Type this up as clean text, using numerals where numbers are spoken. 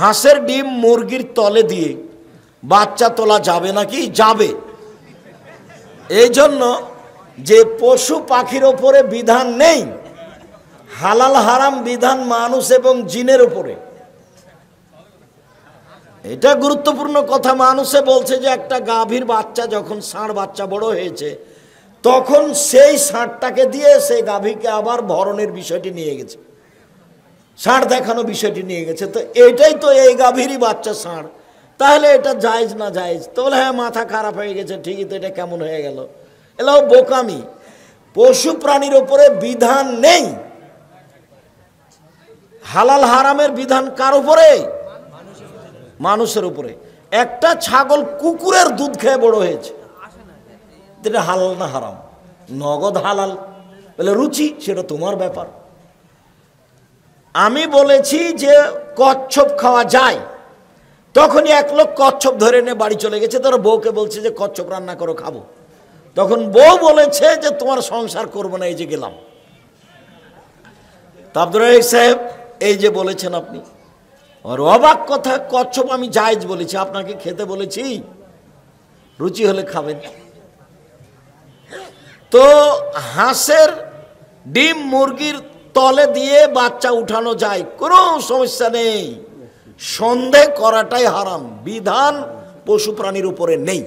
হাঁসের ডিম মুরগির তলে দিয়ে বাচ্চা তোলা যাবে নাকি? যাবে। এই জন্য যে পশু পাখির ওপরে বিধান নেই, হালাল হারাম বিধান মানুষ এবং জিনের উপরে। এটা গুরুত্বপূর্ণ কথা। মানুষে বলছে যে একটা গাভীর বাচ্চা যখন ষাঁড় বাচ্চা বড় হয়েছে, তখন সেই ষাঁড়টাকে দিয়ে সেই গাভীকে আবার ভরণের বিষয়টি নিয়ে গেছে, ষাঁড় দেখানো বিষয়টি নিয়ে গেছে। তো এটাই তো এই গাভীরই বাচ্চা ষাঁড়, তাহলে এটা জায়েজ না জায়েজ? তো বলে হ্যাঁ, মাথা খারাপ হয়ে গেছে, ঠিকই তো, এটা কেমন হয়ে গেল? এলাও বোকামি। পশু প্রাণীর ওপরে বিধান নেই, হালাল হারামের বিধান কার উপরে? মানুষের উপরে। একটা ছাগল কুকুরের দুধ খেয়ে বড় হয়েছে, এটা হালাল না হারাম? নগদ হালাল, বলে রুচি, সেটা তোমার ব্যাপার। আমি বলেছি যে কচ্ছপ খাওয়া যায়, তখনই এক লোক কচ্ছপ ধরে নিয়ে বাড়ি চলে গেছে। তার বউকে বলছে যে কচ্ছপ রান্না করো, খাবো। তখন বউ বলেছে যে তোমার সংসার করবো না, এই যে গেলাম। তা আব্দুর রাজ্জাক সাহেব, এই যে বলেছেন আপনি, আর অবাক কথা, কচ্ছপ আমি জায়েজ বলেছি, আপনাকে খেতে বলেছি, রুচি হলে খাবেন। তো হাঁসের ডিম মুরগির তলে দিয়ে বাচ্চা উঠানো যায়, কোনো সমস্যা নেই। সন্দেহ করাটাই হারাম, বিধান পশু প্রাণীর উপরে নেই।